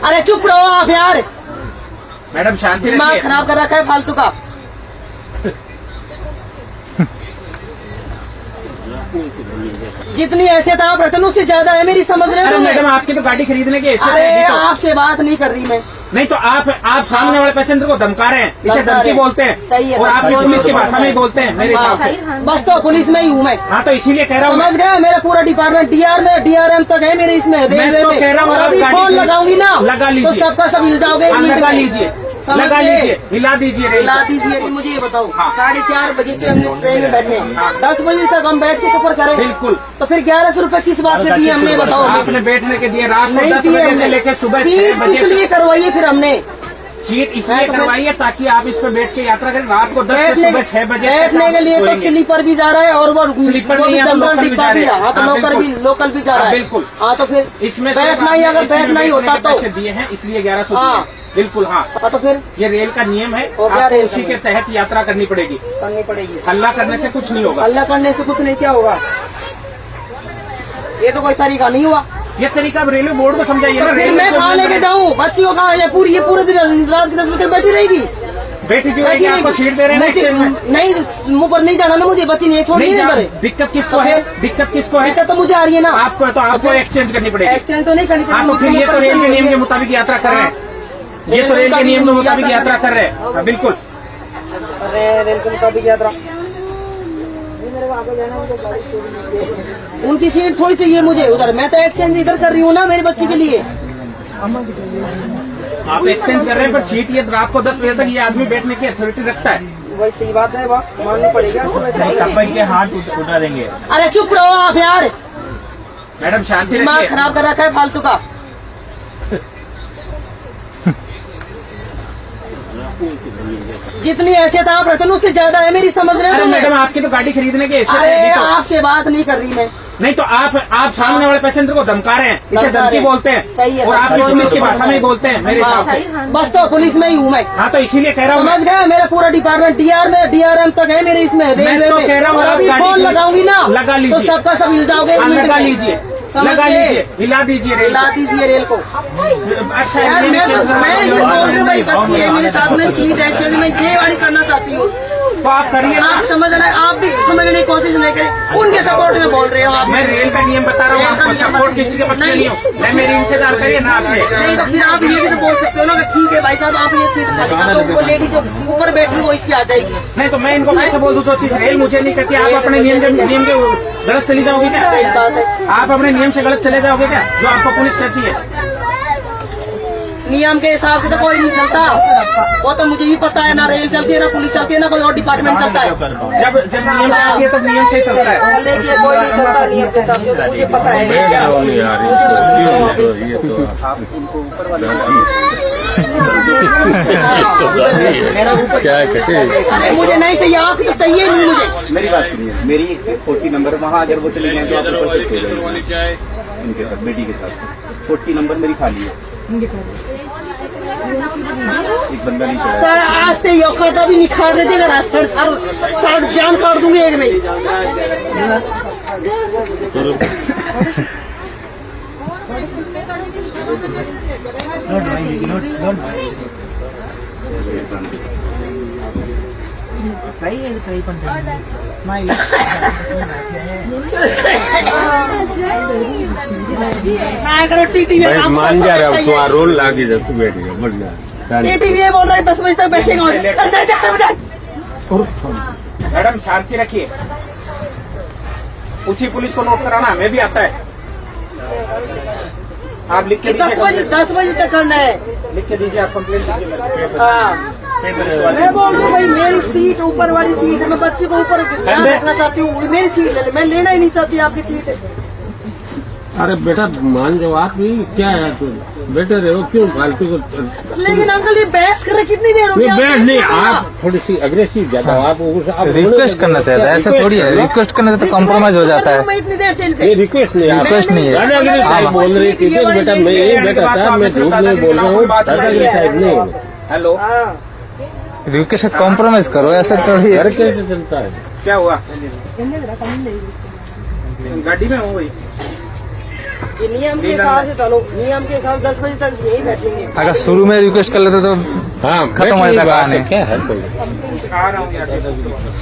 अरे चुप रहो आप यार, मैडम शांति दिमाग रखिए। खराब कर रखा है फालतू का। जितनी हैसियत आप रखते हैं उससे ज्यादा है मेरी, समझ रहे अरे हो? मैडम आपकी तो गाड़ी खरीदने की हैसियत अरे है, तो आपसे बात नहीं कर रही मैं। नहीं तो आप सामने वाले पैसेंजर को धमका रहे हैं, इसे धमका धमकी रहे हैं। बोलते हैं। सही है, और आप धमकी पुलिस की बोलते भाषा में ही बोलते हैं मेरे हिसाब से। बस तो पुलिस में ही हूँ मैं, हाँ तो इसीलिए कह रहा हूँ। समझ गए? मेरा पूरा डिपार्टमेंट डीआर में DRM तक है मेरे इसमें रेलवे तो में। कह रहा हूँ और आप अभी गाड़ी फोन की- लगाऊंगी ना लगा तो लीजिए। सबका सब हिल जाओगे। हाँ, लगा लीजिए, लगा लीजिए, हिला दीजिए रेल हिला को। दीजिए। कि मुझे ये बताओ, हाँ। 4:30 बजे से हमने ट्रेन में बैठे हैं, हाँ। 10 बजे तक हम बैठ के सफर करें। बिल्कुल। तो फिर 1100 रुपए किस बात के दिए हमने, बताओ? आपने बैठने के दिए रात को नहीं 10 दिए बजे से हमने। लेकर सुबह 6 सीट बजे इसलिए करवाइए फिर हमने, सीट इसलिए तो फिर- करवाइए ताकि आप इस पर बैठ के यात्रा करें। रात को 10 से बैठने सुबह 6 बजे तक बैठने के आप लिए तो सोएंगे। स्लीपर भी जा रहा है और वो स्लीपर वो नहीं भी है तो जनरल लोकल भी डिब्बा जा भी रहे हैं। हाँ, तो हाँ, लोकल भी जा रहा है। बिल्कुल। हाँ तो फिर इसमें बैठना ही, अगर बैठना ही होता तो पैसे दिए हैं इसलिए 1100 हाँ। दिए। बिल्कुल हाँ, तो फिर ये रेल का नियम है, हो गया आपको रेल उसी का के तहत यात्रा करनी पड़ेगी। करनी पड़ेगी। हल्ला करने से कुछ नहीं होगा। अल्लाह करने से कुछ नहीं, क्या होगा? ये तो कोई तरीका नहीं हुआ। ये तरीका अब रेलवे बोर्ड को समझाइए तो ना। फिर रेलवे मैं को कहाँ लेके जाऊँ? बच्चियों का ये पूरे दिन रात के 10 बजे तक बैठी रहेगी। बैठी क्यों रहेगी? आपको सीट दे रहे हैं ना मुझे- एक्सचेंज में। नहीं, मुंह पर नहीं जाना ना मुझे, बच्ची नहीं छोड़ नहीं नहीं जान- करे। दिक्कत किसको तो है? फिर- दिक्कत किसको है? दिक्कत तो मुझे आ रही है ना। आपको तो आपको एक्सचेंज करनी पड़ेगी। एक्सचेंज तो नहीं करनी हाँ तो फिर ये तो रेल के नियम के मुताबिक यात्रा कर रहे हैं। ये तो रेल के नियम के मुताबिक यात्रा कर रहे हैं। हाँ, बिल्कुल। अरे रेल के मुताबिक यात्रा। उनकी सीट थोड़ी चाहिए मुझे उधर, मैं तो एक्सचेंज इधर कर रही हूँ ना मेरी बच्ची के लिए। आप एक्सचेंज कर रहे हैं पर सीट ये रात को 10 बजे तक ये आदमी बैठने की अथॉरिटी रखता है। वही सही बात है, माननी पड़ेगा। कंपनी के हाथ उठा देंगे। अरे चुप रहो आप यार, मैडम शांति दिमाग रखिए। खराब कर रखा है फालतू का। जितनी हैसियत आप रखते हैं उससे ज्यादा है मेरी, समझ रहे अरे हो? मैडम आपकी तो गाड़ी खरीदने की हैसियत अरे है, तो आपसे बात नहीं कर रही मैं। नहीं तो आप सामने वाले पैसेंजर को धमका रहे हैं, इसे धमका धमकी रहे हैं। बोलते हैं। सही है, और आप धमकी पुलिस की बोलते भाषा में ही बोलते हैं मेरे हिसाब से। हाँ, बस तो पुलिस में ही हूँ मैं, हाँ तो इसीलिए कह रहा हूँ। समझ गए? मेरा पूरा डिपार्टमेंट DRM तक है मेरे इसमें रेलवे तो में। कह रहा हूँ और आप अभी गाड़ी फोन की- लगाऊंगी ना लगा तो लीजिए। सबका सब हिल जाओगे। हाँ, एक मिनट लगा में। लीजिए, समझ लगा गए? लीजिए, हिला दीजिए रेल हिला को। दीजिए रेल को। अच्छा यार ये मैं चेंज करना ये चाहिए। बोल रही हूँ भाई, बच्ची है मेरे साथ में, सीट एक्सचेंज में ये वाली करना चाहती हूँ। तो आप करिए ना। आप समझ रहे, आप भी समझने की कोशिश नहीं करें, उनके सपोर्ट में बोल रहे हो आप। मैं रेल का नियम बता रहा हूँ आपको, सपोर्ट किसी के बच्चे नहीं हो। मैं मेरी इंतजार करिए ना आपसे। नहीं तो फिर आप ये भी तो बोल सकते हो ना कि ठीक है भाई साहब, आप ये सीट खाली कर दो, वो लेडी जो ऊपर बैठी वो इसकी आ जाएगी। नहीं तो मैं इनको कैसे बोल दूँ जो चीज रेल मुझे नहीं कहती। आप अपने नियम के गलत चली जाओगे क्या? सही बात है। आप अपने नियम से गलत चले जाओगे क्या, जो आपको पुलिस कहती है? नियम के हिसाब से तो कोई नहीं चलता, वो तो मुझे भी पता है ना। रेल चलती है ना, पुलिस चलती है ना, कोई और डिपार्टमेंट चलता है। जब नियम आती है तब नियम से ही चलता है। लेकिन कोई नहीं चलता नियम के हिसाब से, मुझे पता है। अरे मुझे नहीं चाहिए, आप तो चाहिए नहीं मुझे। मेरी बात सुनिए, मेरी एक 40 नंबर वहाँ अगर वो चले गए तो आप ऊपर से खेल इनके साथ, बेटी के साथ 40 नंबर मेरी खाली है। एक बंदा नहीं चला। सर आज तो योखता भी निखार देते अगर सर जान काट दूंगी एक नहीं। ना करो टीटी में काम मान जा रहा हूँ, चाहिए। तुम्हारा रोल लागे जब तू बैठ गया बढ़िया। टीटी में बोल रहा है 10 बजे तक बैठेगा। मैडम शांति रखिए। उसी पुलिस को नोट कराना हमें भी आता है। आप लिख के दीजिए, 10 बजे तक करना है। लिख के दीजिए, आप कंप्लेन दीजिए। हाँ पेपर इस वाले। मैं बोल रही हूँ भाई, मेरी सीट ऊपर वाली सीट है, मैं बच्चे को ऊपर ध्यान रखना चाहती हूँ। मेरी सीट ले ले, मैं लेना ही नहीं चाहती आपकी सीट। अरे बेटा मान जाओ, आप भी क्या है तुम बैठे रहे हो, क्यों फालतू को? लेकिन अंकल ये बहस कर रहे कितनी देर हो गई? बैठ नहीं, आप थोड़ी सी अग्रेसिव ज्यादा हो। आप रिक्वेस्ट करना चाहता है, ऐसा थोड़ी है। रिक्वेस्ट करने से तो कॉम्प्रोमाइज हो जाता है। मैं इतनी देर से ये इनसे रिक्वेस्ट नहीं, रिक्वेस्ट नहीं है। दादागिरी टाइप बोल रही थी बेटा, मैं यही बेटा था, मैं झूठ नहीं बोल रहा हूँ, दादागिरी टाइप नहीं है। हेलो, हाँ रिक्वेस्ट कॉम्प्रोमाइज करो, ऐसा थोड़ी है। घर कैसे चलता है? क्या हुआ? गाड़ी में हूँ भाई। ये नियम के हिसाब से चलो, नियम के हिसाब 10 बजे तक यही बैठेंगे। अगर शुरू में रिक्वेस्ट कर लेते तो हाँ खत्म हो बैठने की जाता बात कहानी। है, क्या है कोई आ रहा हूँ यार।